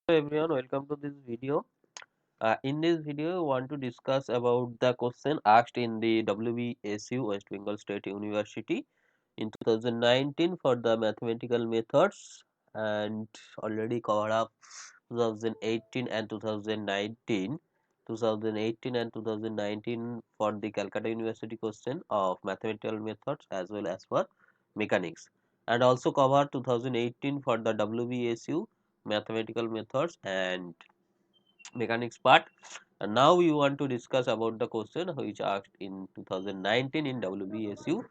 Hello everyone, welcome to this video. In this video, we want to discuss about the question asked in the WBSU West Bengal State University in 2019 for the mathematical methods, and already covered up 2018 and 2019. 2018 and 2019 for the Calcutta University question of mathematical methods as well as for mechanics, and also cover 2018 for the WBSU mathematical methods and mechanics part. And now we want to discuss about the question which asked in 2019 in WBSU,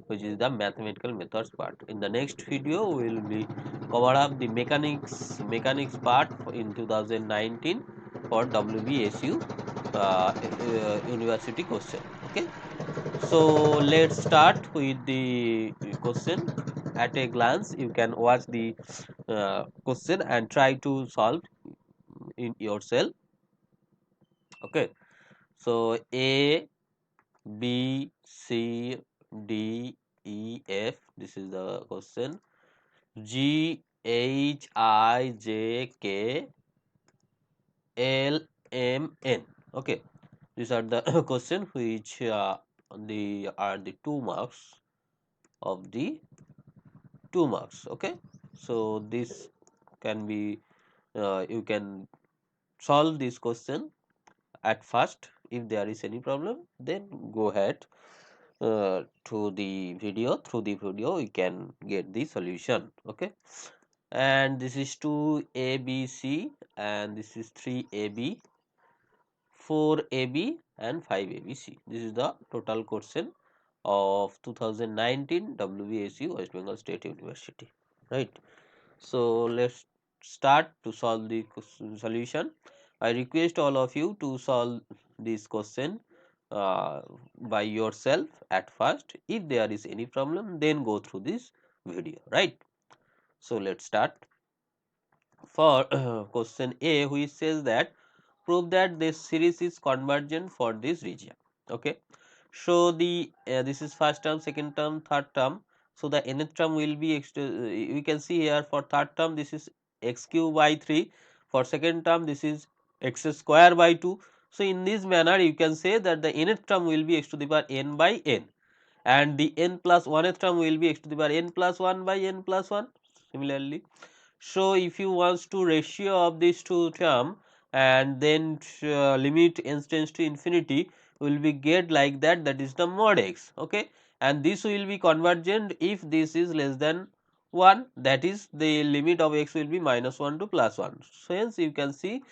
which is the mathematical methods part. In the next video we will be cover up the mechanics part in 2019 for WBSU university question. Okay, so let's start with the question. At a glance you can watch the question and try to solve in yourself. Okay, so A, B, C, D, E, F. This is the question. G, H, I, J, K, L, M, N. Okay, these are the question which are the 2 marks of the 2 marks. Okay, so this can be you can solve this question at first. If there is any problem, then go ahead to the video. Through the video we can get the solution. Okay, and this is 2 ABC and this is 3AB, 4AB and 5ABC. This is the total question of 2019 WBSU West Bengal State University, right? So let's start to solve the solution. I request all of you to solve this question uh, by yourself at first. If there is any problem, then go through this video, right? So let's start. For question A, which says that prove that this series is convergent for this region. Okay, so the this is first term, second term, third term. So the nth term will be we can see here for third term this is x cube by 3, for second term this is x square by 2. So in this manner you can say that the nth term will be x to the power n by n, and the n plus 1th term will be x to the power n plus 1 by n plus 1 similarly. So if you want to ratio of these two term and then limit n tends to infinity, will be get like that, that is the mod x. Okay, and this will be convergent if this is less than 1, that is the limit of x will be minus 1 to plus 1. So hence you can see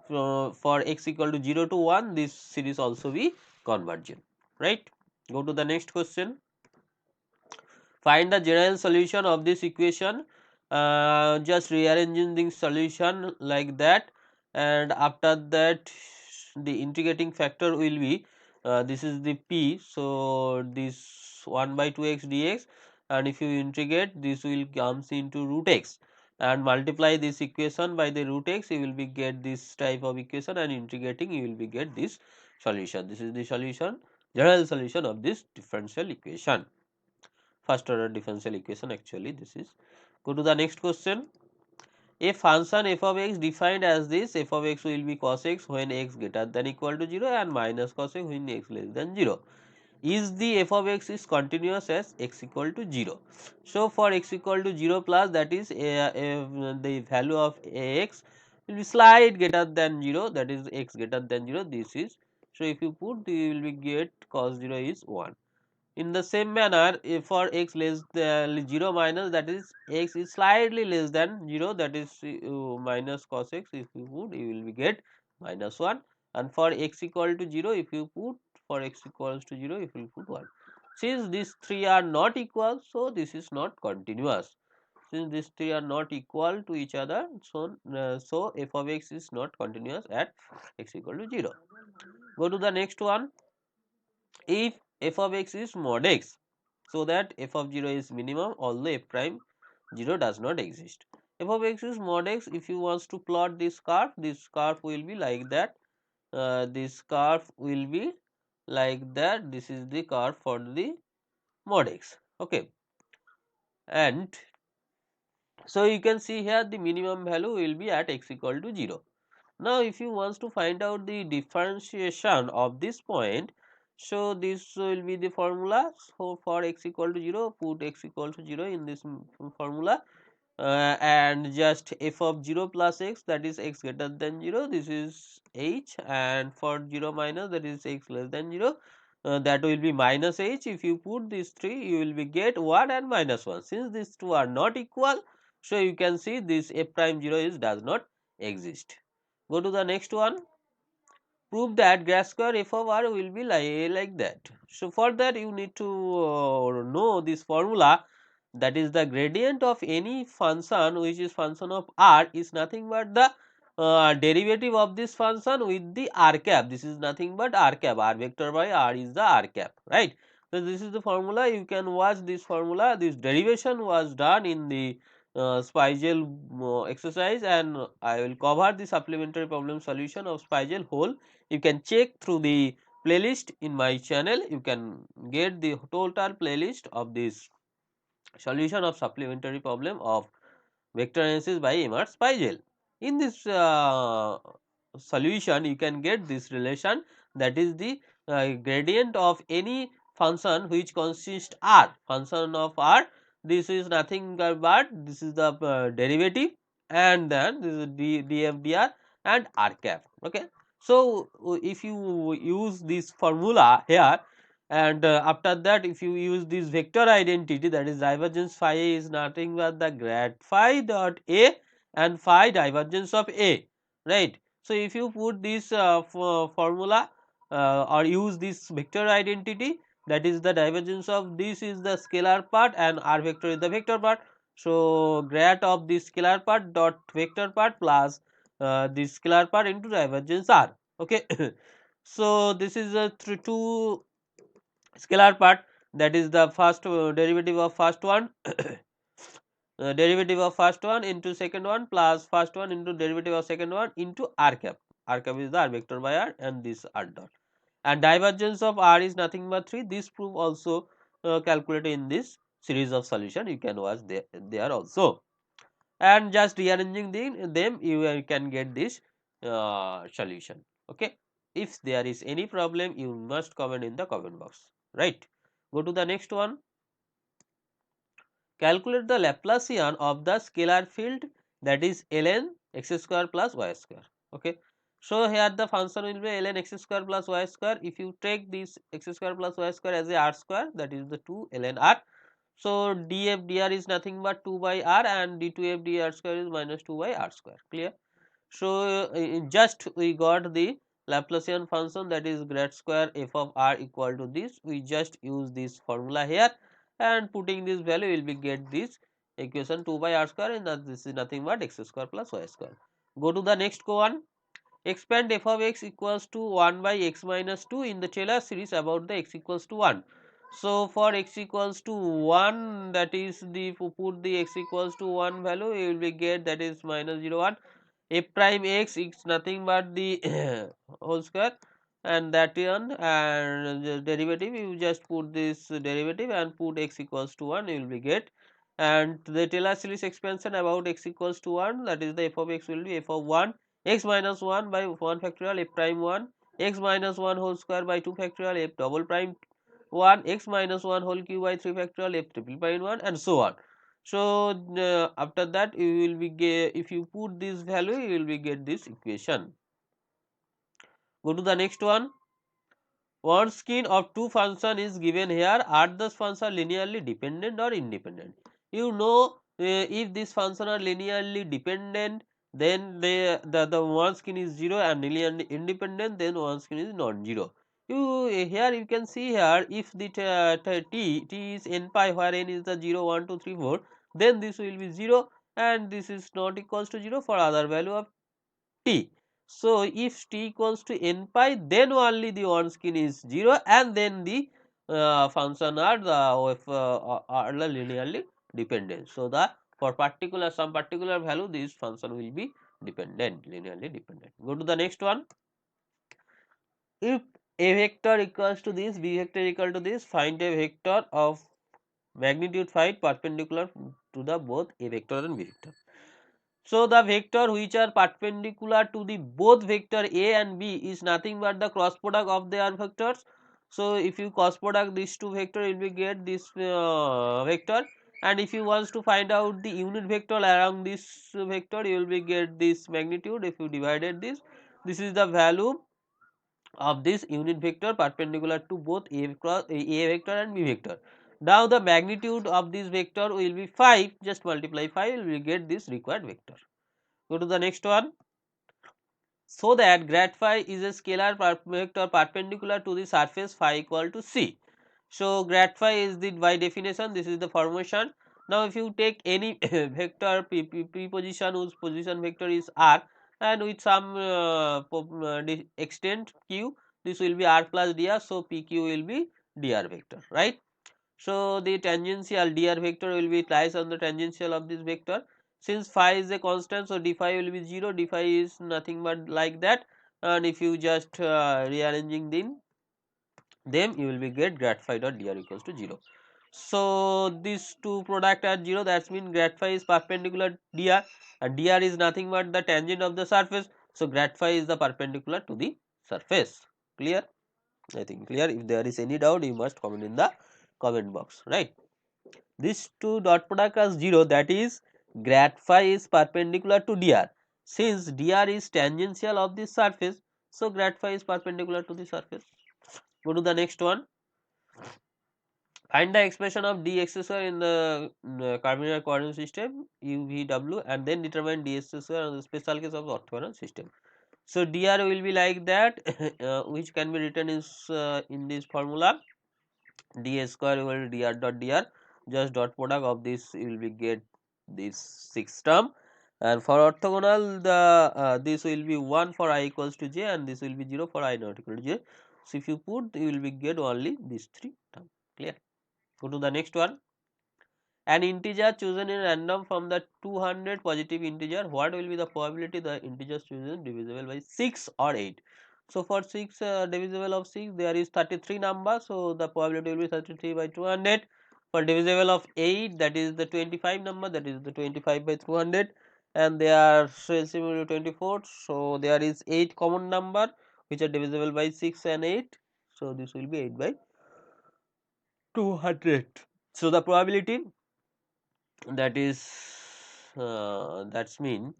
for x equal to 0 to 1 this series also be convergent, right? Go to the next question. Find the general solution of this equation. Just rearranging the solution like that, and after that the integrating factor will be this is the p, so this 1 by 2x dx, and if you integrate this will comes into root x and multiply this equation by the root x, you will be get this type of equation, and integrating you will be get this solution. This is the solution, general solution of this differential equation, first order differential equation actually this is. Go to the next question. A function f of x defined as this, f of x will be cos x when x greater than equal to 0 and minus cos x when x less than 0. Is the f of x is continuous as x equal to 0. So for x equal to 0 plus, that is the value of x will be slight greater than 0, that is x greater than 0, this is. So if you put, you will be get cos 0 is 1. In the same manner, if for x less than 0 minus, that is x is slightly less than 0, that is minus cos x, if you put you will be get minus 1, and for x equal to 0 if you put, for x equals to 0 if you put 1. Since these three are not equal, so this is not continuous. Since these three are not equal to each other, so f of x is not continuous at x equal to 0. Go to the next one. If f of x is mod x, so that f of 0 is minimum although f prime 0 does not exist. F of x is mod x. If you want to plot this curve will be like that. This curve will be like that. This is the curve for the mod x. Okay, and So you can see here the minimum value will be at x equal to 0. Now if you want to find out the differentiation of this point, so this will be the formula. So for x equal to 0, put x equal to 0 in this formula, and just f of 0 plus x, that is x greater than 0, this is h, and for 0 minus, that is x less than 0, that will be minus h. If you put these three, you will be get 1 and minus 1. Since these two are not equal, so you can see this f prime 0 is does not exist. Go to the next one. Prove that grad square f of r will be like that. So for that you need to know this formula, that is the gradient of any function which is function of r is nothing but the derivative of this function with the r cap. This is nothing but r cap, r vector by r is the r cap, right. So this is the formula. You can watch this formula. This derivation was done in the Spiegel exercise, and I will cover the supplementary problem solution of Spiegel whole. You can check through the playlist in my channel. You can get the total playlist of this solution of supplementary problem of vector analysis by Emerson Spiegel. In this solution, you can get this relation, that is the gradient of any function which consists r, function of r. This is nothing but this is the derivative, and then this is df dr and r cap. Okay. So if you use this formula here, and after that if you use this vector identity, that is divergence phi a is nothing but the grad phi dot a and phi divergence of a, right. So if you put this formula or use this vector identity, that is the divergence of this is the scalar part and r vector is the vector part. So grad of the scalar part dot vector part plus this scalar part into divergence r. Okay. So this is a two scalar part, that is the first derivative of first one derivative of first one into second one plus first one into derivative of second one into r cap. R cap is the r vector by r and this r dot, and divergence of r is nothing but 3. This proof also calculated in this series of solution. You can watch there also, and just rearranging them you can get this solution. Okay. If there is any problem, you must comment in the comment box, right. Go to the next one. Calculate the Laplacian of the scalar field, that is ln x square plus y square. Okay. So here the function will be ln x square plus y square. If you take this x square plus y square as a r square, that is the 2 ln r. So df dr is nothing but 2 by r, and d2f dr square is minus 2 by r square. Clear? So just we got the Laplacian function, that is grad square f of r equal to this. We just use this formula here, and putting this value will be get this equation 2 by r square, and this is nothing but x square plus y square. Go to the next one. Expand f of x equals to 1 by x minus 2 in the Taylor series about the x equals to 1. So for x equals to 1, that is the put the x equals to 1 value, you will be get that is minus 0 1. F prime x is nothing but the whole square, and that one, and the derivative you just put this derivative and put x equals to 1, you will be get. And the Taylor series expansion about x equals to 1, that is the f of x will be f of 1 x minus 1 by 1 factorial f prime 1 x minus 1 whole square by 2 factorial f double prime 1 x minus 1 whole cube by 3 factorial f triple prime 1, and so on. So after that you will be get, if you put this value, you will be get this equation. Go to the next one. One skin of two function is given here. Are those functions linearly dependent or independent? You know, if this function are linearly dependent, then the one skin is 0, and linearly independent, then one skin is non-zero. You here you can see here, if the t is n pi, where n is the 0 1 2 3 4, then this will be 0, and this is not equals to 0 for other value of t. So if t equals to n pi, then only the one skin is 0, and then the function are the are linearly dependent. So the for particular some particular value, this function will be dependent, linearly dependent. Go to the next one. If a vector equals to this, b vector equal to this, find a vector of magnitude phi perpendicular to the both A vector and B vector. So the vector which are perpendicular to the both vector A and B is nothing but the cross product of their vectors. So if you cross product these two vector, you will get this vector, and if you want to find out the unit vector along this vector, you will be get this magnitude. If you divided this is the value of this unit vector perpendicular to both A vector and B vector. Now the magnitude of this vector will be 5, just multiply 5, we will get this required vector. Go to the next one. So that grad phi is a scalar vector perpendicular to the surface phi equal to C. So grad phi is the, by definition, this is the formation. Now if you take any vector p position whose position vector is r, and with some extent q, this will be r plus dr, so pq will be dr vector, right. So the tangential dr vector will be twice on the tangential of this vector. Since phi is a constant, so d phi will be 0, d phi is nothing but like that, and if you just rearranging them, you will be get grad phi dot dr equals to 0. So these two product are 0, that means grad phi is perpendicular dr, and dr is nothing but the tangent of the surface, so grad phi is the perpendicular to the surface. Clear? I think clear. If there is any doubt, you must comment in the comment box, right. This two dot product are 0, that is grad phi is perpendicular to dr. Since dr is tangential of the surface, so grad phi is perpendicular to the surface. Go to the next one. Find the expression of d x square in the cardinal coordinate system u v w, and then determine d x square in the special case of the orthogonal system. So dr will be like that, which can be written in this formula, d square equal to dr dot dr, just dot product of this you will be get this 6 term, and for orthogonal the this will be 1 for I equals to j, and this will be 0 for I not equal to j. So if you put, you will be get only these 3 term. Clear? Go to the next one. An integer chosen in random from the 200 positive integer, what will be the probability the integer chosen divisible by 6 or 8? So for 6 divisible of 6, there is 33 number, so the probability will be 33 by 200. For divisible of 8, that is the 25 number, that is the 25 by 200, and they are similar to 24, so there is 8 common number which are divisible by 6 and 8, so this will be 8 by 200. So the probability, that is that's mean,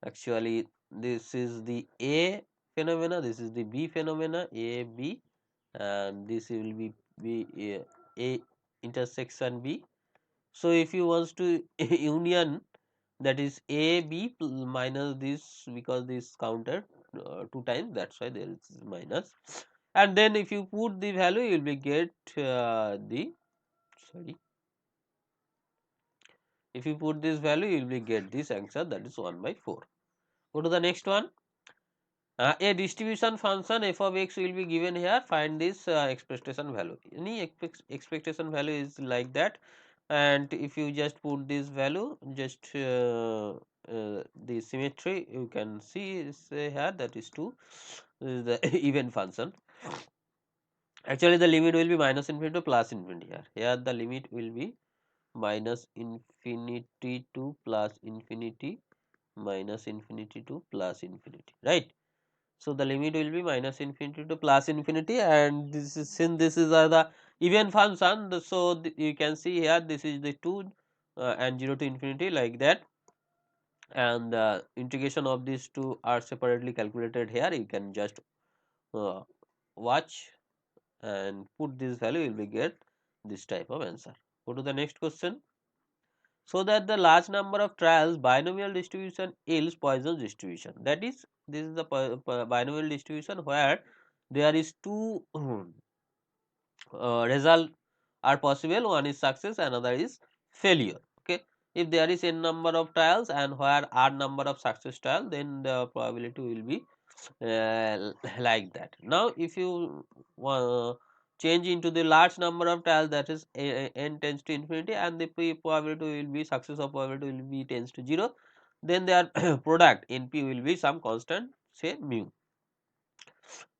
actually this is the A phenomena, this is the B phenomena, A B, and this will be A intersection B. So if you want to union, that is A B minus this, because this counted 2 times, that's why there is minus, and then if you put the value, you will be get the sorry, if you put this value, you will get this answer, that is 1 by 4. Go to the next one. A distribution function f of x will be given here. Find this expectation value. Any expectation value is like that, and if you just put this value, just the symmetry you can see say here, that is 2. This is the even function. Actually, the limit will be minus infinity to plus infinity here. Here the limit will be minus infinity to plus infinity, minus infinity to plus infinity, right. So the limit will be minus infinity to plus infinity, and this is, since this is the even function, so you can see here this is the 2 and 0 to infinity like that, and the integration of these two are separately calculated here. You can just uh, watch and put this value, you will get this type of answer. Go to the next question. So that the large number of trials, binomial distribution yields Poisson distribution. That is, this is the binomial distribution where there is two result are possible, one is success, another is failure. Okay, if there is n number of trials and where r number of success trial, then the probability will be like that. Now if you change into the large number of trials, that is n tends to infinity, and the probability will be, success of probability will be tends to 0, then their product np will be some constant, say mu.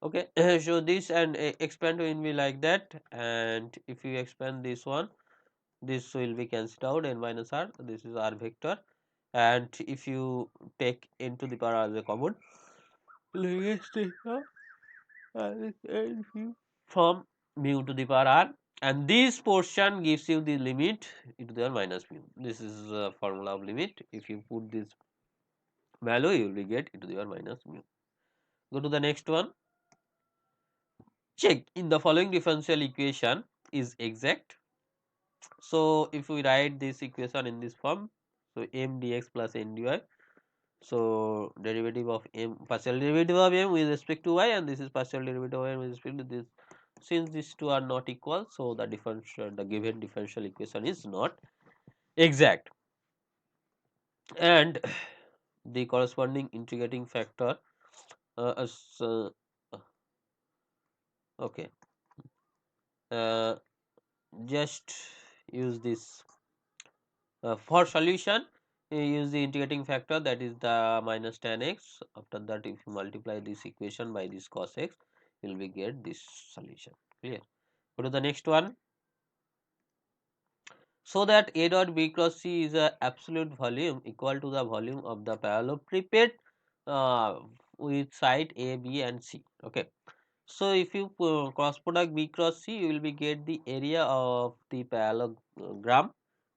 Okay, so this and expand will be like that, and if you expand this one, this will be cancelled out, n minus r, this is r vector, and if you take n to the power r as a common, from mu to the power r, and this portion gives you the limit e to the power minus mu. This is the formula of limit. If you put this value, you will get e to the power minus mu. Go to the next one. Check in the following differential equation is exact. So if we write this equation in this form, so m dx plus n dy, so derivative of m, partial derivative of m with respect to y, and this is partial derivative of m with respect to this. Since these two are not equal, so the differential, the given differential equation is not exact, and the corresponding integrating factor is okay. Just use this for solution. You use the integrating factor, that is the minus tan x. After that, if you multiply this equation by this cos x, you will get this solution. Clear? Go to the next one. So that A dot B cross C is a absolute volume equal to the volume of the parallelepiped with side A, B and C. Okay. So if you cross product B cross C, you will be get the area of the parallelogram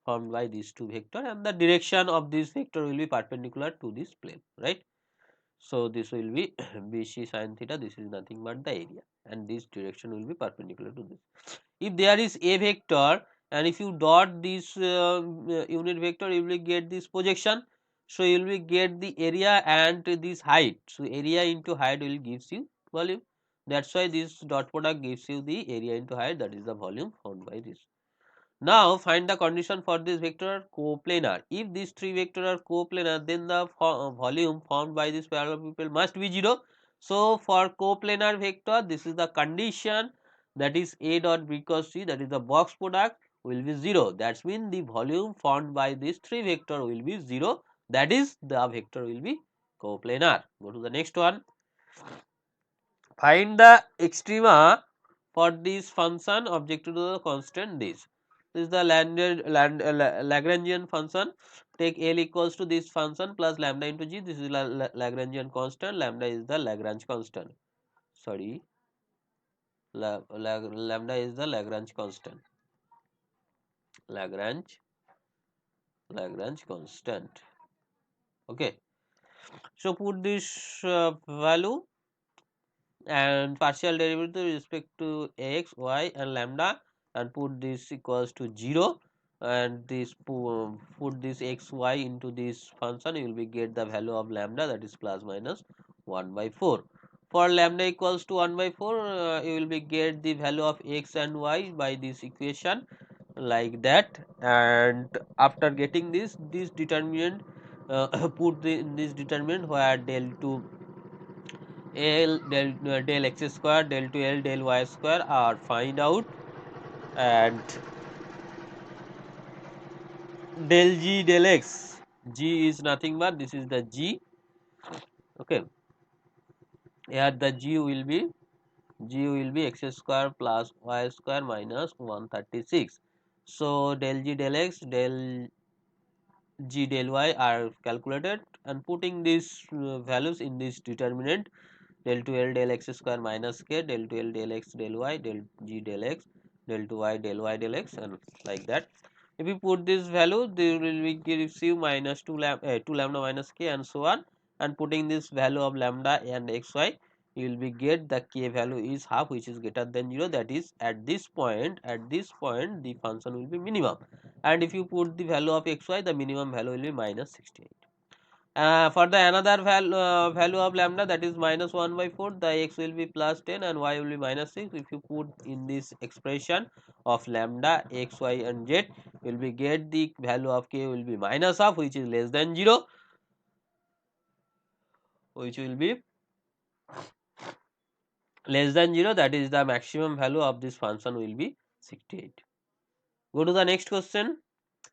formed by these two vector, and the direction of this vector will be perpendicular to this plane, right? So this will be BC sin theta. This is nothing but the area, and this direction will be perpendicular to this. If there is a vector, and if you dot this unit vector, you will get this projection. So you will get the area and this height. So area into height will gives you volume. That's why this dot product gives you the area into height, that is the volume found by this. Now find the condition for this vector are coplanar. If these three vectors are coplanar, then the volume formed by this parallelepiped must be 0. So for coplanar vector, this is the condition, that is A dot B cross C, that is the box product, will be 0. That means the volume formed by these three vector will be 0. That is the vector will be coplanar. Go to the next one. Find the extrema for this function objected to the constant this. This is the Lagrangian function. Take L equals to this function plus lambda into g. This is Lagrangian constant. Lambda is the Lagrange constant. Sorry, lambda is the Lagrange constant. Lagrange constant. Okay. So put this value and partial derivative with respect to x, y and lambda, and put this equals to 0, and this put this x, y into this function, you will be get the value of lambda, that is plus minus 1 by 4. For lambda equals to 1 by 4, you will be get the value of x and y by this equation like that, and after getting this determinant, put in this determinant where del 2 L del x square, del 2 L del y square are find out, and del g del x, g is nothing but this is the g. Okay, here the g will be x square plus y square minus 136. So del g del x del g del y are calculated, and putting these values in this determinant, del 2 L del x square minus k, del 2 L del x del y, del g del x, del 2 y del x, and like that. If you put this value, they will be gives you minus 2 lambda minus k and so on, and putting this value of lambda and xy, you will be get the k value is half, which is greater than 0. That is at this point the function will be minimum, and if you put the value of xy, the minimum value will be minus 68. For the another value of lambda, that is minus 1 by 4, the x will be plus 10 and y will be minus 6. If you put in this expression of lambda, x, y and z, will be get the value of k will be minus half, which is less than 0, which will be less than 0. That is the maximum value of this function will be 68. Go to the next question.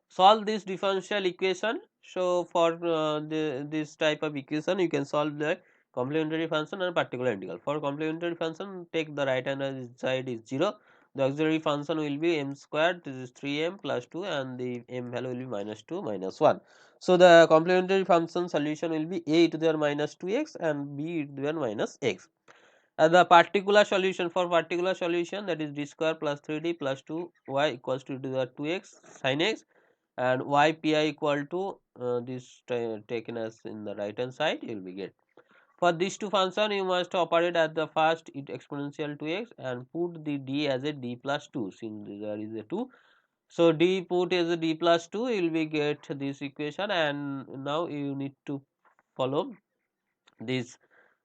Solve this differential equation. So for this type of equation, you can solve the complementary function and particular integral. For complementary function, take the right hand side is 0, the auxiliary function will be m squared, this is 3m plus 2, and the m value will be minus 2 minus 1. So the complementary function solution will be a to the power minus 2x and b to the power minus x. The particular solution, for particular solution, that is d square plus 3d plus 2y equals to e to the power 2x sin x, and y pi equal to this taken as in the right hand side, you will be get. For these two function, you must operate at the first exponential 2x and put the d as a d plus 2, since there is a 2. So d put as a d plus 2, you will be get this equation, and now you need to follow this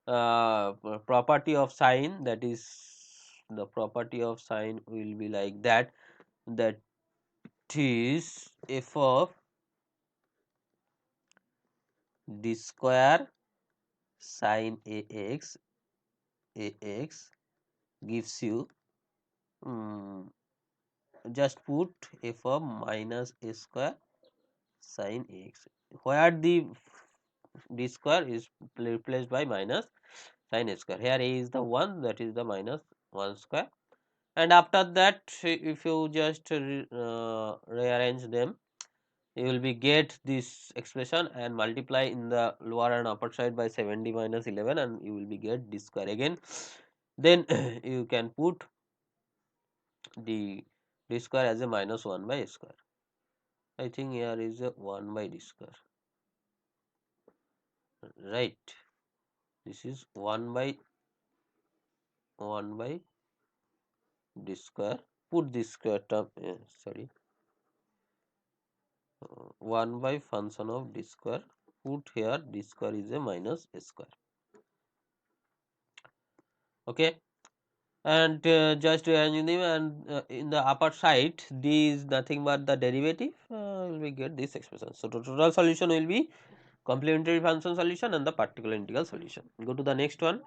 property of sine, that is the property of sine will be like that, that is f of d square sine ax gives you just put f of minus a square sine ax, where the d square is replaced by minus sine a square. Here a is the 1, that is the minus 1 square, and after that if you just rearrange them, you will be get this expression and multiply in the lower and upper side by 70 minus 11, and you will be get d square again. Then you can put the d square as a minus 1 by a square. I think here is a 1 by d square, right? This is 1 by d square. Put this square term, sorry, 1 by function of d square. Put here d square is a minus a square. Okay, and just arrange them, and in the upper side d is nothing but the derivative. We get this expression. So total solution will be complementary function solution and the particular integral solution. Go to the next one.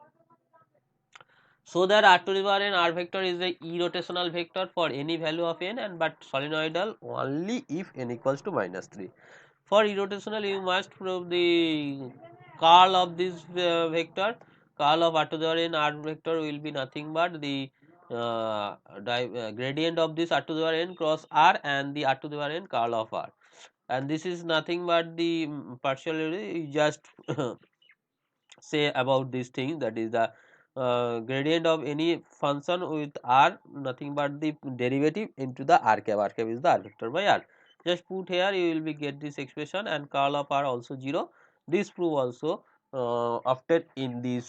So that r to the power n r vector is a irrotational vector for any value of n, and but solenoidal only if n equals to minus 3. For irrotational, you must prove the curl of this vector. Curl of r to the power n r vector will be nothing but the gradient of this r to the power n cross r and the r to the power n curl of r, and this is nothing but the partial, just say about this thing, that is the gradient of any function with r, nothing but the derivative into the r cap. R cap is the r vector by r. Just put here, you will be get this expression, and curl of r also 0. This proof also often in this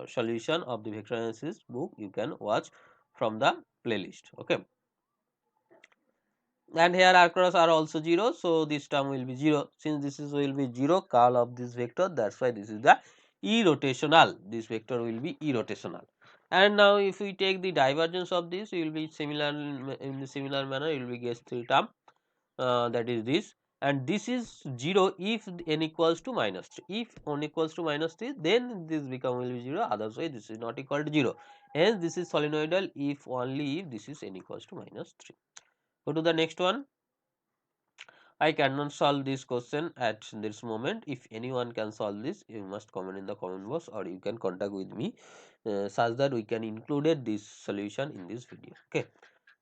solution of the vector analysis book, you can watch from the playlist. Okay, and here r cross r also 0, so this term will be 0. Since this is will be 0, curl of this vector, that's why this is the irrotational. This vector will be irrotational. And now if we take the divergence of this, you will be similar in the similar manner, you will be get 3 term, that is this, and this is 0 if n equals to minus 3. If n equals to minus 3, then this become will be 0, otherwise this is not equal to 0. Hence this is solenoidal if only if this is n equals to minus 3. Go to the next one. I cannot solve this question at this moment. If anyone can solve this, you must comment in the comment box, or you can contact with me such that we can include this solution in this video. Okay,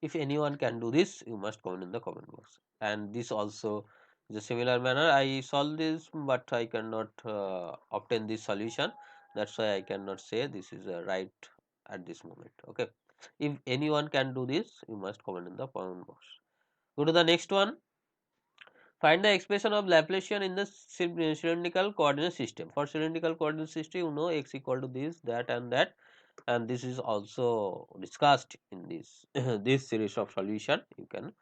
if anyone can do this, you must comment in the comment box. And this also is a similar manner. I solve this, but I cannot obtain this solution. That's why I cannot say this is right at this moment. Okay, if anyone can do this, you must comment in the comment box. Go to the next one. Find the expression of Laplacian in the cylindrical coordinate system. For cylindrical coordinate system, you know x equal to this, that, and this is also discussed in this this series of solution. You can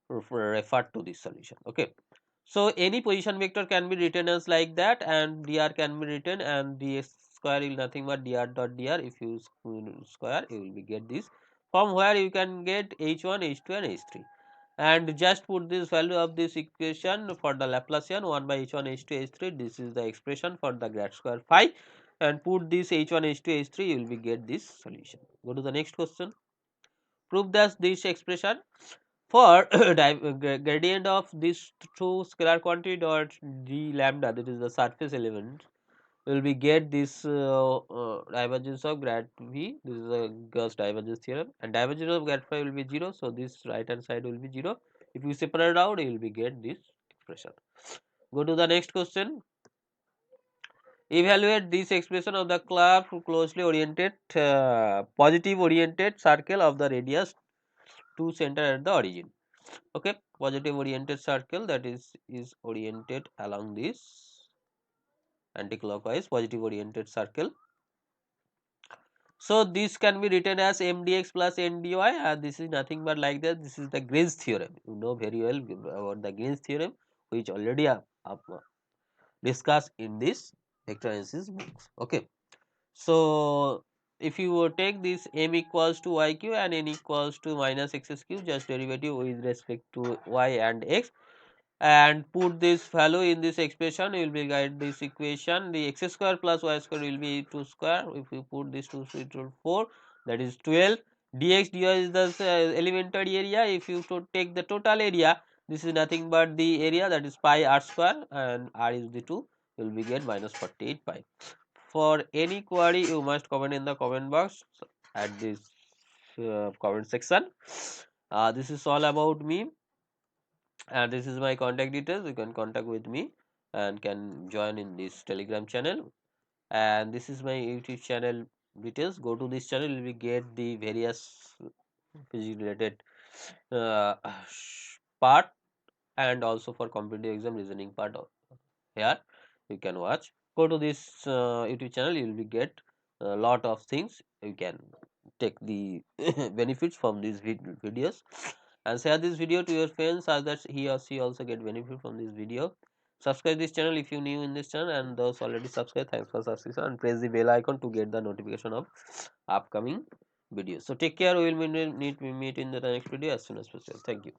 refer to this solution. Okay, so any position vector can be written as like that, and dr can be written, and dx square is nothing but dr dot dr. If you square, you will be get this, from where you can get h1, h2, and h3. And just put this value of this equation for the Laplacian 1 by h1, h2, h3. This is the expression for the grad square phi, and put this h1, h2, h3, you will be get this solution. Go to the next question. Prove that this expression for gradient of these two scalar quantity dot d lambda, that is the surface element, will be get this divergence of grad v. This is a Gauss divergence theorem, and divergence of grad phi will be 0. So this right hand side will be 0. If you separate out, you will be get this expression. Go to the next question. Evaluate this expression of the curve closely oriented positive oriented circle of the radius to center at the origin. Okay, positive oriented circle that is oriented along this anticlockwise positive oriented circle. So this can be written as mdx plus ndy, and this is nothing but like that. This is the Green's theorem. You know very well about the Green's theorem, which already discussed in this vector analysis books. Okay, so if you take this m equals to y cube and n equals to minus x cube, just derivative with respect to y and x, and put this value in this expression, you will be get this equation. The x square plus y square will be 2 square. If you put this 2 to 4, that is 12. Dx dy is the elementary area. If you to take the total area, this is nothing but the area, that is pi r square, and r is the 2, you will be get minus 48 pi. For any query, you must comment in the comment box at this comment section. This is all about me, and this is my contact details. You can contact with me and can join in this Telegram channel, and this is my YouTube channel details. Go to this channel, you will get the various physics related uh, part, and also for competitive exam reasoning part here you can watch. Go to this YouTube channel, you will be get a lot of things. You can take the benefits from these videos, and share this video to your friends so that he or she also get benefit from this video. Subscribe this channel if you new in this channel, and those already subscribed, thanks for subscription, and press the bell icon to get the notification of upcoming videos. So take care. We will meet in the next video as soon as possible. Thank you.